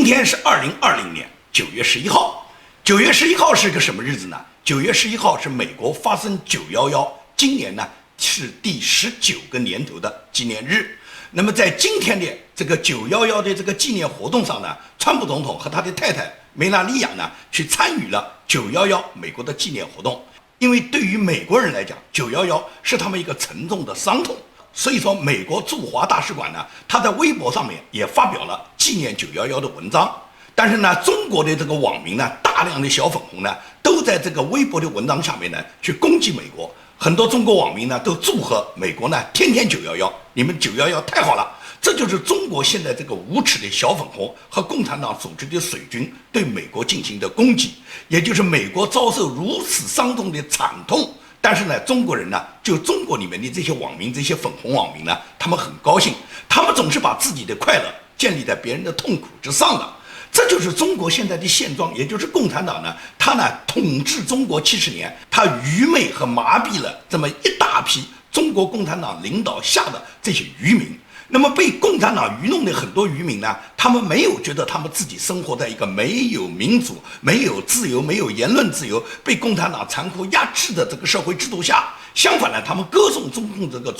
今天是2020年9月11号。9月11号是个什么日子呢？9月11号是美国发生911，今年呢是第19个年头的纪念日。那么在今天的这个911的这个纪念活动上呢，川普总统和他的太太梅拉尼亚呢去参与了911美国的纪念活动。因为对于美国人来讲，911是他们一个沉重的伤痛，所以说美国驻华大使馆呢，他在微博上面也发表了纪念911的文章。但是呢，中国的这个网民呢，大量的小粉红呢，都在这个微博的文章下面呢去攻击美国。很多中国网民呢都祝贺美国呢天天911，你们911太好了。这就是中国现在这个无耻的小粉红和共产党组织的水军对美国进行的攻击，也就是美国遭受如此伤痛的惨痛。但是呢，中国人呢，就中国里面的这些网民，这些粉红网民呢，他们很高兴，他们总是把自己的快乐建立在别人的痛苦之上的。这就是中国现在的现状，也就是共产党呢，他呢统治中国70年，他愚昧和麻痹了这么一大批中国共产党领导下的这些渔民。那么被共产党愚弄的很多渔民呢，他们没有觉得他们自己生活在一个没有民主、没有自由、没有言论自由、被共产党残酷压制的这个社会制度下，相反呢，他们歌颂中共这个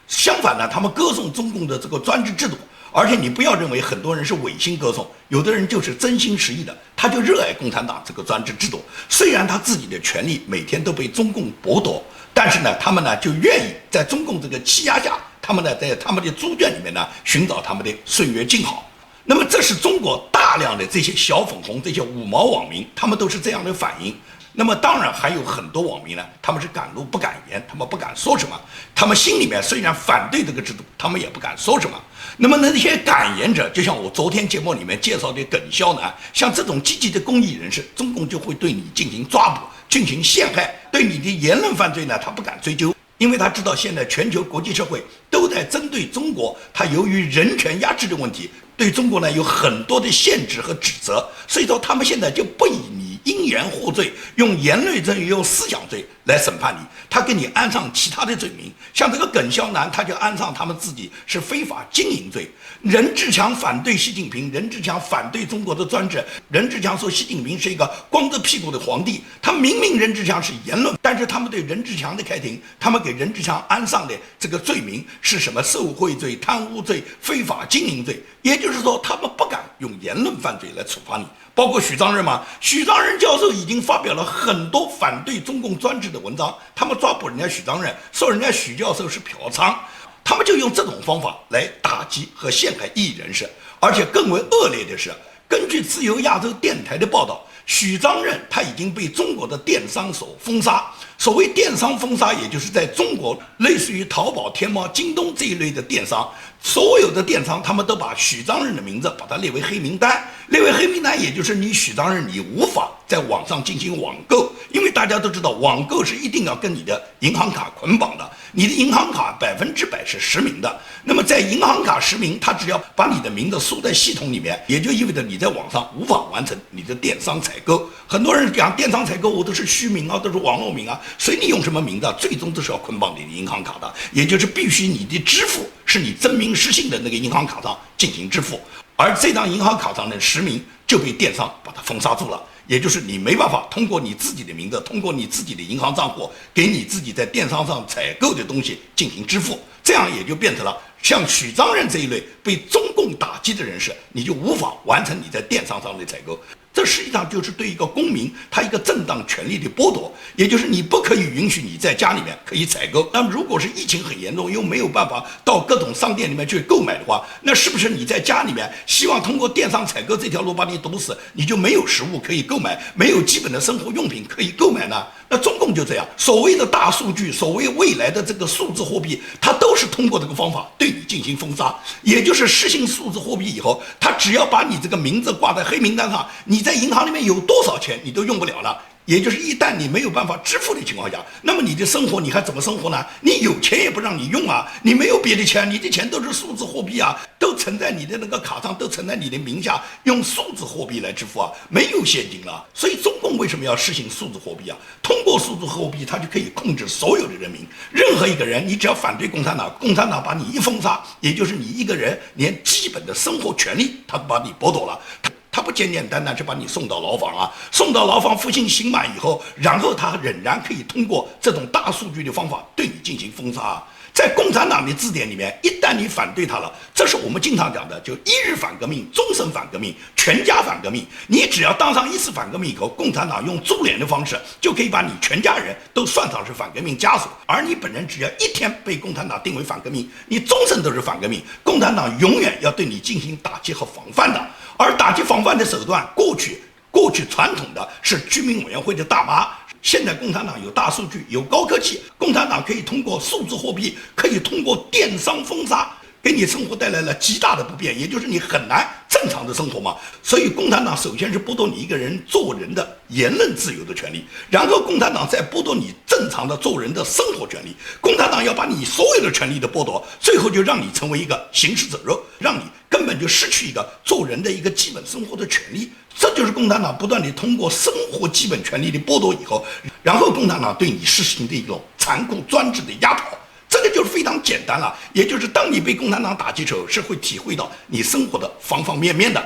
相反呢，他们歌颂中共的这个专制制度。而且你不要认为很多人是违心歌颂，有的人就是真心实意的，他就热爱共产党这个专制制度。虽然他自己的权利每天都被中共剥夺，但是呢，他们呢就愿意在中共这个欺压下，他们呢在他们的猪圈里面呢寻找他们的岁月静好。那么这是中国大量的这些小粉红、这些五毛网民，他们都是这样的反应。那么当然还有很多网民呢，他们是敢怒不敢言，他们不敢说什么，他们心里面虽然反对这个制度，他们也不敢说什么。那么那些敢言者，就像我昨天节目里面介绍的耿潇呢，像这种积极的公益人士，中共就会对你进行抓捕、进行陷害，对你的言论犯罪呢，他不敢追究。因为他知道现在全球国际社会都在针对中国，他由于人权压制的问题，对中国呢有很多的限制和指责，所以说他们现在就不以你因言获罪，用言论罪、用思想罪来审判你，他给你安上其他的罪名。像这个耿潇男，他就安上他们自己是非法经营罪。任志强反对习近平，任志强反对中国的专制，任志强说习近平是一个光着屁股的皇帝。他明明任志强是言论，但是他们对任志强的开庭，他们给任志强安上的这个罪名是什么？受贿罪、贪污罪、非法经营罪。也就是说，他们不敢用言论犯罪来处罚你。包括许章任嘛，许章任教授已经发表了很多反对中共专制的文章，他们抓捕人家许章任，说人家许教授是嫖娼，他们就用这种方法来打击和陷害异议人士。而且更为恶劣的是，根据自由亚洲电台的报道，许章任他已经被中国的电商所封杀。所谓电商封杀，也就是在中国类似于淘宝、天猫、京东这一类的电商，所有的电商他们都把许章任的名字把它列为黑名单。列为黑名单，也就是你许章任你无法在网上进行网购，因为大家都知道网购是一定要跟你的银行卡捆绑的，你的银行卡100%是实名的。那么在银行卡实名，他只要把你的名字输在系统里面，也就意味着你在网上无法完成你的电商采购。很多人讲电商采购，我都是虚名啊，都是网络名啊，随你用什么名字，最终都是要捆绑你的银行卡的，也就是必须你的支付是你真名实姓的那个银行卡上进行支付。而这张银行卡上的实名就被电商把它封杀住了，也就是你没办法通过你自己的名字，通过你自己的银行账户，给你自己在电商上采购的东西进行支付，这样也就变成了像许章任这一类被中共打击的人士，你就无法完成你在电商上的采购。这实际上就是对一个公民他一个正当权利的剥夺，也就是你不可以允许你在家里面可以采购。那如果是疫情很严重又没有办法到各种商店里面去购买的话，那是不是你在家里面希望通过电商采购这条路把你堵死，你就没有食物可以购买，没有基本的生活用品可以购买呢？那中共就这样，所谓的大数据，所谓未来的这个数字货币，它都是通过这个方法对你进行封杀。也就是实行数字货币以后，它只要把你这个名字挂在黑名单上，你在银行里面有多少钱你都用不了了。也就是一旦你没有办法支付的情况下，那么你的生活你还怎么生活呢？你有钱也不让你用啊，你没有别的钱，你的钱都是数字货币啊，都存在你的那个卡上，都存在你的名下，用数字货币来支付啊，没有现金了。所以中共为什么要实行数字货币啊？通过数字货币，它就可以控制所有的人民。任何一个人，你只要反对共产党，共产党把你一封杀，也就是你一个人连基本的生活权利，他把你剥夺了。他不简简单单就把你送到牢房啊，送到牢房服刑刑满以后，然后他仍然可以通过这种大数据的方法对你进行封杀。在共产党的字典里面，一旦你反对他了，这是我们经常讲的，就一日反革命、终身反革命、全家反革命。你只要当上一次反革命以后，共产党用株连的方式就可以把你全家人都算上是反革命家属，而你本人只要一天被共产党定为反革命，你终身都是反革命。共产党永远要对你进行打击和防范的，而打击防范的手段，过去传统的是居民委员会的大妈。现在共产党有大数据，有高科技，共产党可以通过数字货币，可以通过电商封杀，给你生活带来了极大的不便，也就是你很难正常的生活嘛。所以共产党首先是剥夺你一个人做人的言论自由的权利，然后共产党再剥夺你正常的做人的生活权利。共产党要把你所有的权利都剥夺，最后就让你成为一个行尸走肉，让你根本就失去一个做人的一个基本生活的权利。这就是共产党不断地通过生活基本权利的剥夺以后，然后共产党对你实行的一种残酷专制的压迫。这个就是非常简单了，也就是当你被共产党打击之后，是会体会到你生活的方方面面的。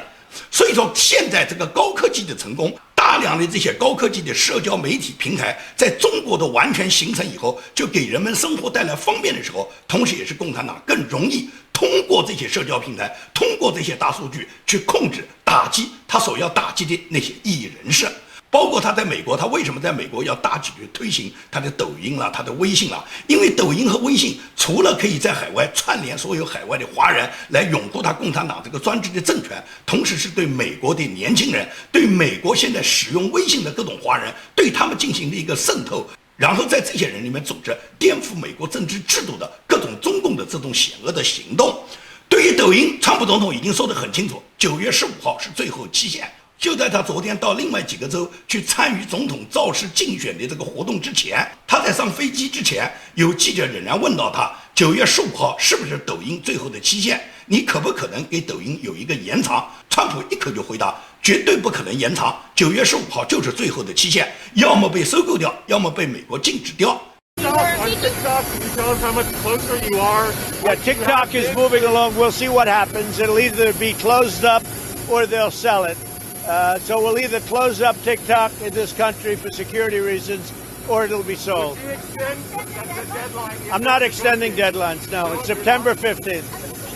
所以说现在这个高科技的成功，大量的这些高科技的社交媒体平台在中国的完全形成以后，就给人们生活带来方便的时候，同时也是共产党更容易通过这些社交平台，通过这些大数据去控制打击他所要打击的那些异议人士。包括他在美国，他为什么在美国要大举的推行他的抖音啦、他的微信啦？因为抖音和微信除了可以在海外串联所有海外的华人来拥护他共产党这个专制的政权，同时是对美国的年轻人，对美国现在使用微信的各种华人，对他们进行的一个渗透，然后在这些人里面组织颠覆美国政治制度的各种中共的这种险恶的行动。对于抖音，川普总统已经说得很清楚，9月15号是最后期限。就在他昨天到另外几个州去参与总统造势竞选的这个活动之前，他在上飞机之前，有记者仍然问到他9月15号是不是抖音最后的期限，你可不可能给抖音有一个延长？川普一口就回答，绝对不可能延长，9月15号就是最后的期限，要么被收购掉，要么被美国禁止掉。On TikTok, can you tell us how much closer you are? Yeah, TikTok is moving along. We'll see what happens. It'll either be closed up or they'll sell it. So we'll either close up TikTok in this country for security reasons, or it'll be sold. Would you extend the deadline? I'm not extending deadlines, no. It's September 15th.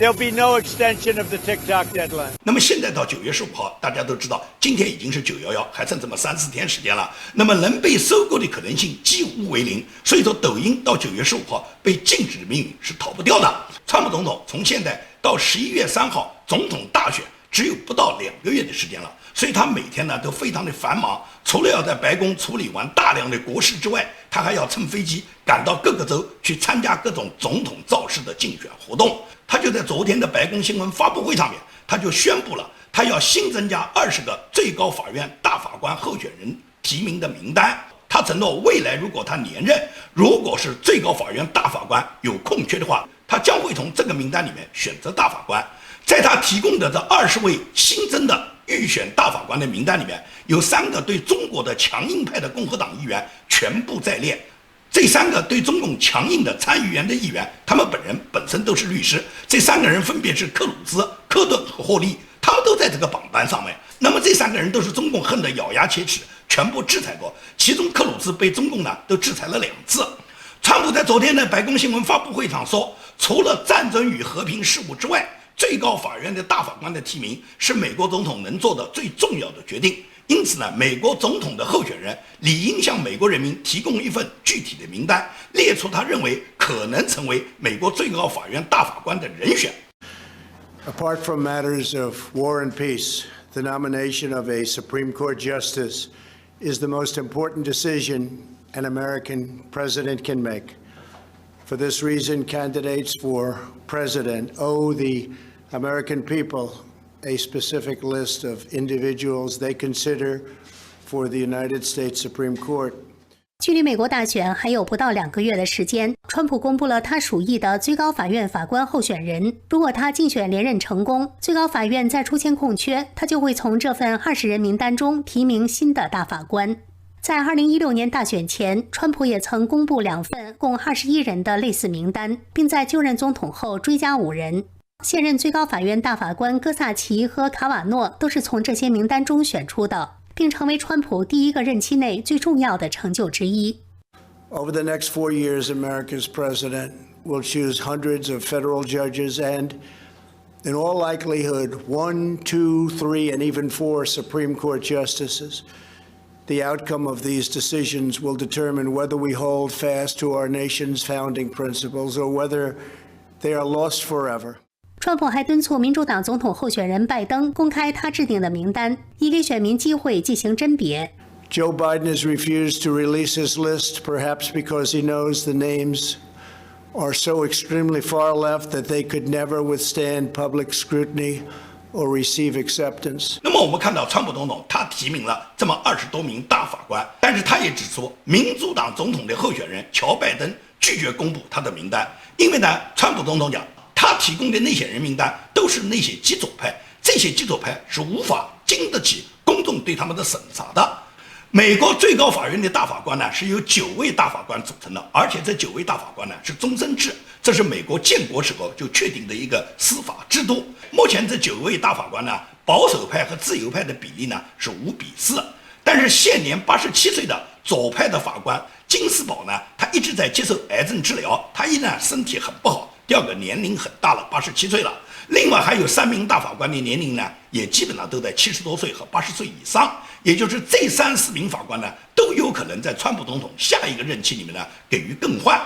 There'll be no extension of the TikTok deadline. 那么现在到9月15号，大家都知道，今天已经是911，还剩这么3-4天时间了。那么能被收购的可能性几乎为零，所以说抖音到9月15号被禁止的命运是逃不掉的。川普总统从现在到11月3号总统大选只有不到2个月的时间了。所以他每天呢都非常的繁忙，除了要在白宫处理完大量的国事之外，他还要乘飞机赶到各个州去参加各种总统造势的竞选活动。他就在昨天的白宫新闻发布会上面，他就宣布了，他要新增加20个最高法院大法官候选人提名的名单。他承诺未来如果他连任，如果是最高法院大法官有空缺的话，他将会从这个名单里面选择大法官。在他提供的这20位新增的预选大法官的名单里面，有3个对中国的强硬派的共和党议员全部在列。这3个对中共强硬的参议员的议员，他们本身都是律师。这3个人分别是克鲁兹、科顿和霍利，他们都在这个榜单上面。那么这3个人都是中共恨得咬牙切齿，全部制裁过。其中克鲁兹被中共呢都制裁了2次。川普在昨天的白宫新闻发布会上说，除了战争与和平事务之外，最高法院的大法官的提名是美国总统能做的最重要的决定。因此呢，美国总统的候选人理应向美国人民提供一份具体的名单，列出他认为可能成为美国最高法院大法官的人选。Apart from matters of war and peace, the nomination of a Supreme Court justice is the most important decision an American president can make. For this reason, candidates for president owe the American people a specific list of individuals they consider for the United States Supreme Court. 距离美国大选还有不到2个月的时间，川普公布了他属意的最高法院法官候选人。如果他竞选连任成功，最高法院再出现空缺，他就会从这份20人名单中提名新的大法官。在2016年大选前，川普也曾公布2份共21人的类似名单，并在就任总统后追加5人。现任最高法院大法官戈萨奇和卡瓦诺都是从这些名单中选出的，并成为川普第一个任期内最重要的成就之一。Over the next 4 years, America's president will choose hundreds of federal judges and, in all likelihood, 1, 2, 3, and even 4 Supreme Court justices. The outcome of these decisions will determine whether we hold fast to our nation's founding principles or whether they are lost forever. 川普还敦促民主党总统候选人拜登公开他制定的名单，以给选民机会进行甄别。Joe Biden has refused to release his list, perhaps because he knows the names are so extremely far left that they could never withstand public scrutiny or receive acceptance. 那么我们看到川普总统他提名了这么20多名大法官，但是他也指出，民主党总统的候选人乔拜登拒绝公布他的名单，因为呢，川普总统讲，他提供的那些人名单都是那些极左派，这些极左派是无法经得起公众对他们的审查的。美国最高法院的大法官呢，是由9位大法官组成的，而且这9位大法官呢是终身制，这是美国建国时候就确定的一个司法制度。目前这9位大法官呢，保守派和自由派的比例呢是5:4，但是现年87岁的左派的法官金斯堡呢，他一直在接受癌症治疗，他依然身体很不好，第二个年龄很大了，87岁了。另外还有3名大法官的年龄呢，也基本上都在70多岁和80岁以上，也就是这3、4名法官呢，都有可能在川普总统下一个任期里面呢给予更换。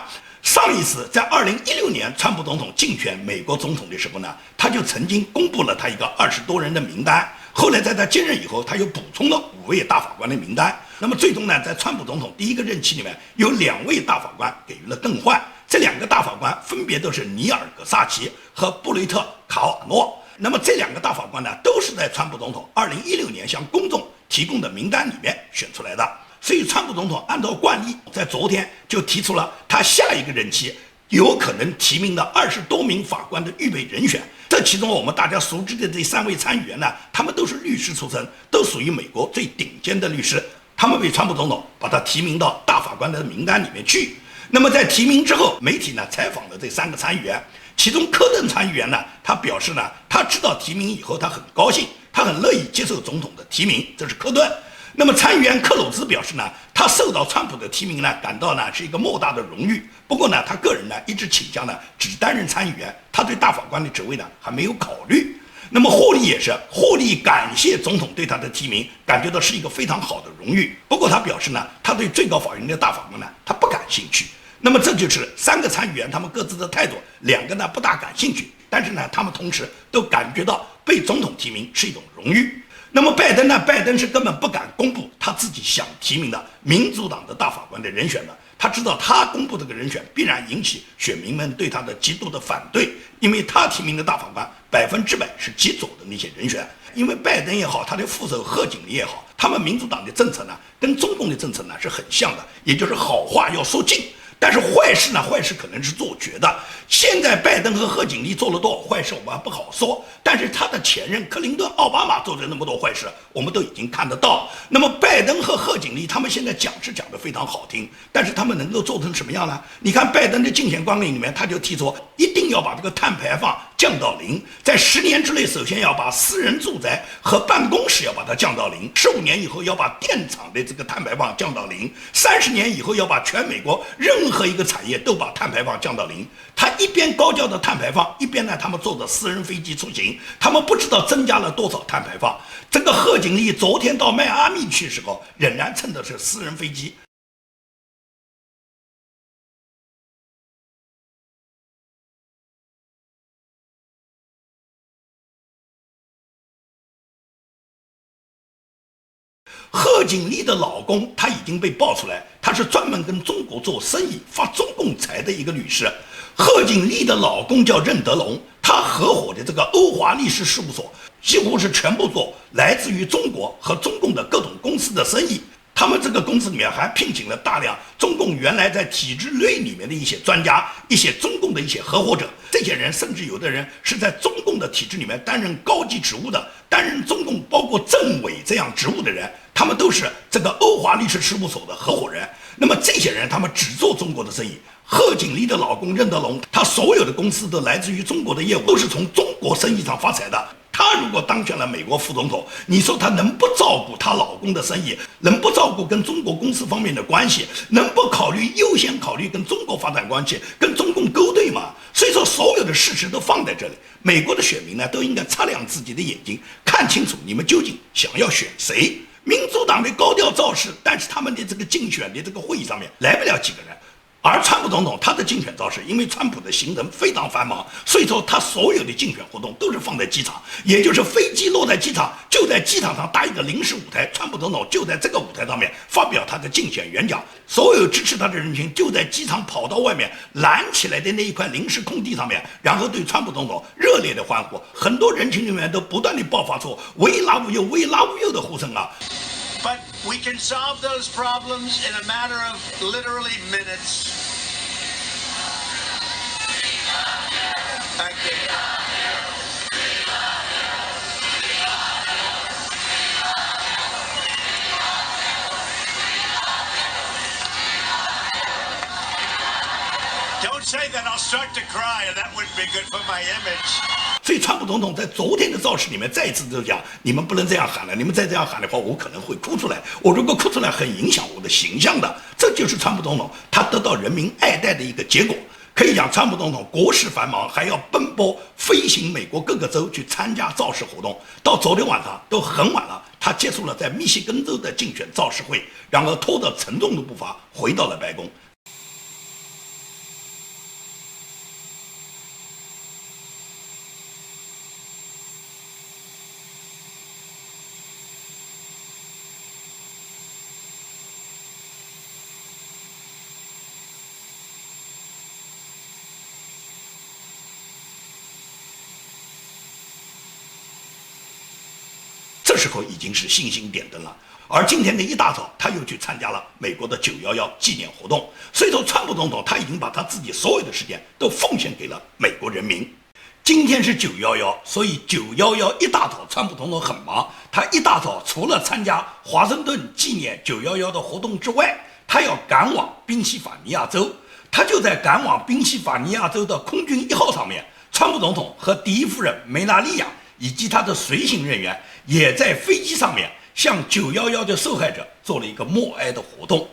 上一次在2016年川普总统竞选美国总统的时候呢，他就曾经公布了他一个20多人的名单，后来在他接任以后，他又补充了5位大法官的名单。那么最终呢，在川普总统第一个任期里面，有2位大法官给予了更换。这2个大法官分别都是尼尔·葛萨奇和布雷特·卡瓦诺。那么这2个大法官呢，都是在川普总统2016年向公众提供的名单里面选出来的。所以川普总统按照惯例，在昨天就提出了他下一个任期有可能提名的20多名法官的预备人选。这其中我们大家熟知的这3位参议员呢，他们都是律师出身，都属于美国最顶尖的律师，他们被川普总统把他提名到大法官的名单里面去。那么在提名之后，媒体呢采访了这3个参议员，其中科顿参议员呢，他表示呢，他知道提名以后他很高兴，他很乐意接受总统的提名，这是科顿。那么参议员克鲁兹表示呢，他受到川普的提名呢，感到呢是一个莫大的荣誉。不过呢，他个人呢一直倾向呢只担任参议员，他对大法官的职位呢还没有考虑。那么霍利也是，霍利感谢总统对他的提名，感觉到是一个非常好的荣誉。不过他表示呢，他对最高法院的大法官呢，他不感兴趣。那么这就是3个参议员他们各自的态度，2个呢不大感兴趣，但是呢他们同时都感觉到被总统提名是一种荣誉。那么拜登呢？拜登是根本不敢公布他自己想提名的民主党的大法官的人选的。他知道他公布这个人选必然引起选民们对他的极度的反对，因为他提名的大法官100%是极左的那些人选。因为拜登也好，他的副手贺锦丽也好，他们民主党的政策呢，跟中共的政策呢是很像的，也就是好话要说尽。但是坏事呢？坏事可能是做绝的。现在拜登和贺锦丽做了多少坏事，我们不好说。但是他的前任克林顿、奥巴马做了那么多坏事，我们都已经看得到。那么拜登和贺锦丽他们现在讲是讲得非常好听，但是他们能够做成什么样呢？你看拜登的竞选纲领里面，他就提出一定要把这个碳排放降到0，在10年之内，首先要把私人住宅和办公室要把它降到0，15年以后要把电厂的这个碳排放降到0，30年以后要把全美国任何一个产业都把碳排放降到0。他一边高调的碳排放，一边呢他们坐着私人飞机出行，他们不知道增加了多少碳排放。这个贺锦丽昨天到迈阿密去的时候，仍然乘的是私人飞机。贺锦丽的老公他已经被爆出来，他是专门跟中国做生意、发中共财的一个律师。贺锦丽的老公叫任德龙，他合伙的这个欧华律师事务所几乎是全部做来自于中国和中共的各种公司的生意。他们这个公司里面还聘请了大量中共原来在体制内里面的一些专家，一些中共的一些合伙者。这些人甚至有的人是在中共的体制里面担任高级职务的，担任中共包括政委这样职务的人，他们都是这个欧华律师事务所的合伙人。那么这些人他们只做中国的生意。贺锦丽的老公任德龙，他所有的公司都来自于中国的业务，都是从中国生意上发财的。他如果当选了美国副总统，你说他能不照顾她老公的生意，能不照顾跟中国公司方面的关系，能不优先考虑跟中国发展关系，跟中共勾兑吗？所以说所有的事实都放在这里，美国的选民呢都应该擦亮自己的眼睛，看清楚你们究竟想要选谁。民主党的高调造势，但是他们的这个竞选的这个会议上面来不了几个人。而川普总统他的竞选造势，因为川普的行程非常繁忙，所以说他所有的竞选活动都是放在机场，也就是飞机落在机场，就在机场上搭一个临时舞台，川普总统就在这个舞台上面发表他的竞选演讲，所有支持他的人群就在机场跑到外面拦起来的那一块临时空地上面，然后对川普总统热烈的欢呼，很多人群里面都不断的爆发出We love you, We love you 的呼声啊。But we can solve those problems in a matter of literally minutes. Thank you. Don't say that, I'll start to cry, and that wouldn't be good for my image. 所以川普总统在昨天的造势里面再一次就讲，你们不能这样喊了，你们再这样喊的话，我可能会哭出来，我如果哭出来很影响我的形象的。这就是川普总统他得到人民爱戴的一个结果。可以讲川普总统国事繁忙，还要奔波飞行美国各个州去参加造势活动，到昨天晚上都很晚了，他结束了在密西根州的竞选造势会，然后拖着沉重的步伐回到了白宫。这时候已经是星星点灯了，而今天的一大早，他又去参加了美国的911纪念活动。所以说，川普总统他已经把他自己所有的时间都奉献给了美国人民。今天是911，所以911一大早，川普总统很忙。他一大早除了参加华盛顿纪念911的活动之外，他要赶往宾夕法尼亚州。他就在赶往宾夕法尼亚州的空军1号上面，川普总统和第一夫人梅拉利亚以及他的随行人员也在飞机上面向911的受害者做了一个默哀的活动。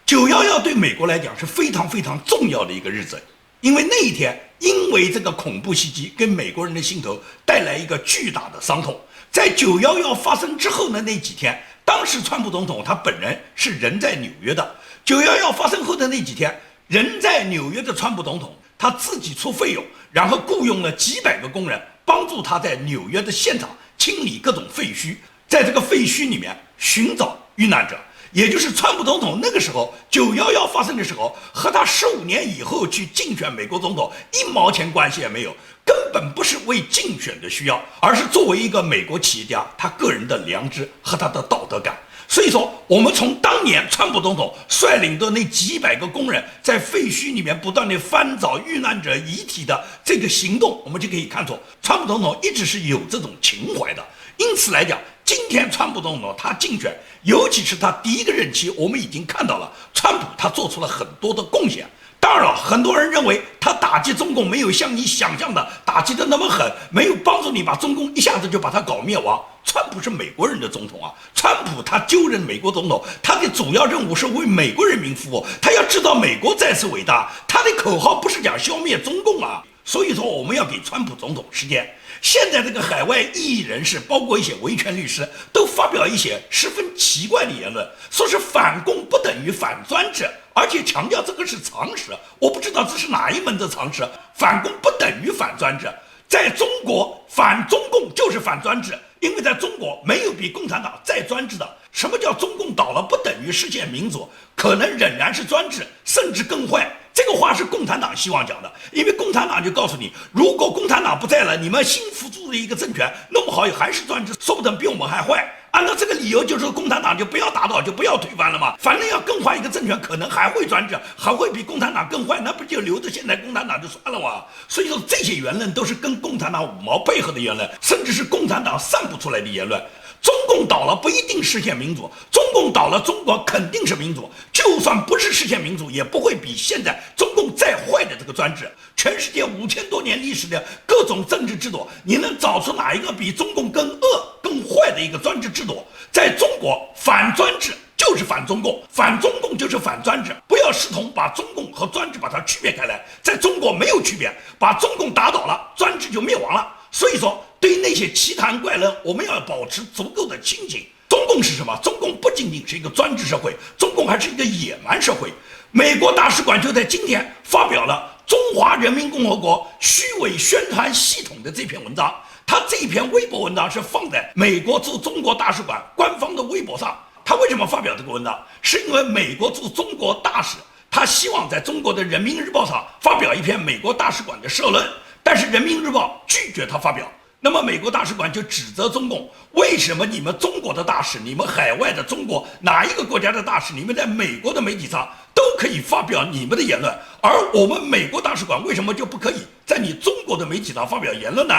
911对美国来讲是非常非常重要的一个日子，因为那一天因为这个恐怖袭击给美国人的心头带来一个巨大的伤痛。在911发生之后的那几天，当时川普总统他本人是人在纽约的。911发生后的那几天，人在纽约的川普总统他自己出费用，然后雇佣了几百个工人帮助他在纽约的现场清理各种废墟，在这个废墟里面寻找遇难者。也就是川普总统那个时候911发生的时候，和他15年以后去竞选美国总统1毛钱关系也没有，根本不是为竞选的需要，而是作为一个美国企业家他个人的良知和他的道德感。所以说，我们从当年川普总统率领的那几百个工人在废墟里面不断地翻找遇难者遗体的这个行动，我们就可以看出川普总统一直是有这种情怀的。因此来讲，今天川普总统他竞选，尤其是他第一个任期，我们已经看到了川普他做出了很多的贡献。当然了，很多人认为他打击中共没有像你想象的打击的那么狠，没有帮助你把中共一下子就把他搞灭亡。川普是美国人的总统啊，川普他就任美国总统，他的主要任务是为美国人民服务，他要知道美国再次伟大，他的口号不是讲消灭中共啊。所以说，我们要给川普总统时间。现在这个海外异议人士，包括一些维权律师，都发表一些十分奇怪的言论，说是反共不等于反专制，而且强调这个是常识。我不知道这是哪一门的常识，反共不等于反专制。在中国，反中共就是反专制，因为在中国没有比共产党再专制的。什么叫中共倒了不等于实现民主？可能仍然是专制，甚至更坏。这个话是共产党希望讲的，因为共产党就告诉你，如果共产党不在了，你们新扶助的一个政权弄不好也还是专制，说不定比我们还坏。按照这个理由，就是共产党就不要打倒，就不要推翻了嘛。反正要更坏一个政权，可能还会专制，还会比共产党更坏，那不就留着现在共产党就算了吗？所以说这些言论都是跟共产党五毛配合的言论，甚至是共产党散布出来的言论。中共倒了不一定实现民主，中共倒了，中国肯定是民主。就算不是实现民主，也不会比现在中共再坏的这个专制。全世界5000多年历史的各种政治制度，你能找出哪一个比中共更恶、更坏的一个专制制度？在中国，反专制就是反中共，反中共就是反专制。不要试图把中共和专制把它区别开来，在中国没有区别，把中共打倒了，专制就灭亡了。所以说，对于那些奇谈怪论，我们要保持足够的清醒。中共是什么？中共不仅仅是一个专制社会，中共还是一个野蛮社会。美国大使馆就在今天发表了《中华人民共和国虚伪宣传系统》的这篇文章。他这一篇微博文章是放在美国驻中国大使馆官方的微博上。他为什么发表这个文章？是因为美国驻中国大使他希望在中国的《人民日报》上发表一篇美国大使馆的社论，但是《人民日报》拒绝他发表。那么美国大使馆就指责中共，为什么你们中国的大使，你们海外的中国哪一个国家的大使，你们在美国的媒体上都可以发表你们的言论，而我们美国大使馆为什么就不可以在你中国的媒体上发表言论呢？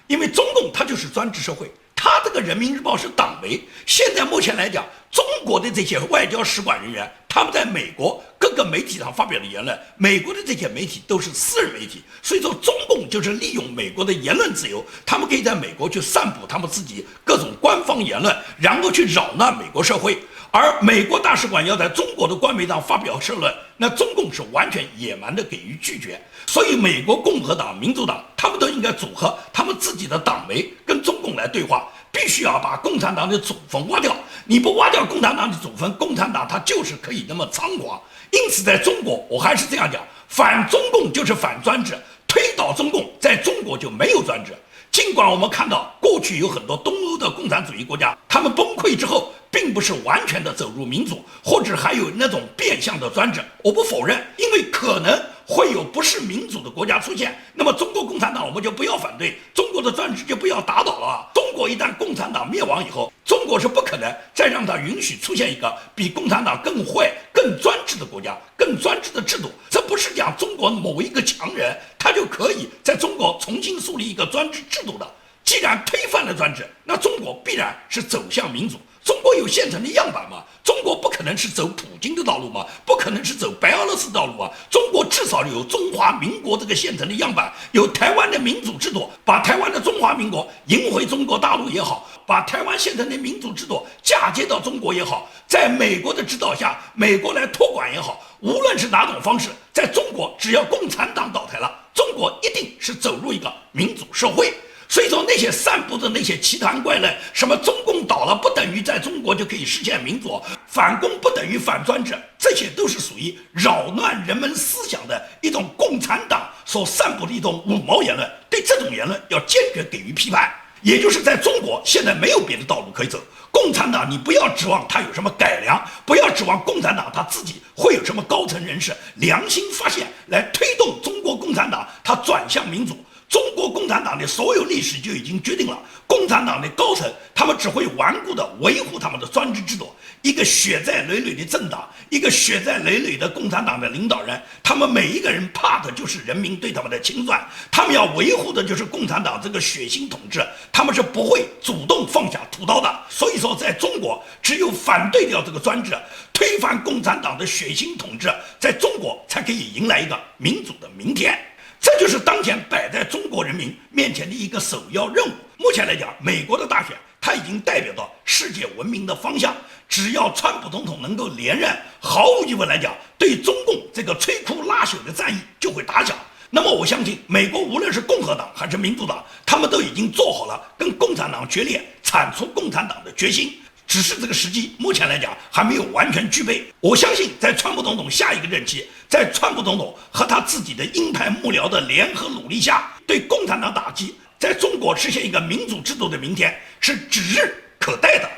因为中共它就是专制社会，它这个人民日报是党媒。现在目前来讲，中国的这些外交使馆人员，他们在美国各个媒体上发表的言论，美国的这些媒体都是私人媒体，所以说中共就是利用美国的言论自由，他们可以在美国去散布他们自己各种官方言论，然后去扰乱美国社会。而美国大使馆要在中国的官媒上发表社论，那中共是完全野蛮的给予拒绝。所以美国共和党、民主党他们都应该组合他们自己的党媒跟中共来对话，必须要把共产党的祖坟挖掉。你不挖掉共产党的祖坟，共产党它就是可以那么猖狂。因此在中国，我还是这样讲，反中共就是反专制，推倒中共，在中国就没有专制。尽管我们看到过去有很多东欧的共产主义国家，他们崩溃之后并不是完全的走入民主，或者还有那种变相的专制，我不否认，因为可能会有不是民主的国家出现，那么中国共产党我们就不要反对，中国的专制就不要打倒了。中国一旦共产党灭亡以后，中国是不可能再让它允许出现一个比共产党更坏、更专制的国家、更专制的制度。这不是讲中国某一个强人他就可以在中国重新树立一个专制制度的。既然推翻了专制，那中国必然是走向民主。中国有现成的样板吗？中国不可能是走普京的道路吗？不可能是走白俄罗斯道路啊！中国至少有中华民国这个现成的样板，有台湾的民主制度，把台湾的中华民国迎回中国大陆也好，把台湾现成的民主制度嫁接到中国也好，在美国的指导下，美国来托管也好，无论是哪种方式，在中国只要共产党倒台了，中国一定是走入一个民主社会。所以说那些散布的那些奇谈怪论，什么中共倒了不等于在中国就可以实现民主，反攻不等于反专制，这些都是属于扰乱人们思想的一种共产党所散布的一种五毛言论。对这种言论要坚决给予批判。也就是在中国现在没有别的道路可以走，共产党你不要指望他有什么改良，不要指望共产党他自己会有什么高层人士良心发现来推动中国共产党他转向民主。中国共产党的所有历史就已经决定了，共产党的高层他们只会顽固地维护他们的专制制度。一个血债累累的政党，一个血债累累的共产党的领导人，他们每一个人怕的就是人民对他们的清算，他们要维护的就是共产党这个血腥统治，他们是不会主动放下屠刀的。所以说在中国只有反对掉这个专制，推翻共产党的血腥统治，在中国才可以迎来一个民主的明天。这就是当前摆在中国人民面前的一个首要任务。目前来讲，美国的大选它已经代表到世界文明的方向，只要川普总统能够连任，毫无疑问来讲，对中共这个摧枯拉朽的战役就会打响。那么我相信美国无论是共和党还是民主党，他们都已经做好了跟共产党决裂、铲除共产党的决心，只是这个时机目前来讲还没有完全具备。我相信在川普总统下一个任期，在川普总统和他自己的鹰派幕僚的联合努力下，对共产党打击，在中国实现一个民主制度的明天是指日可待的。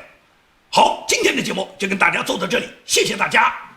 好，今天的节目就跟大家做到这里，谢谢大家。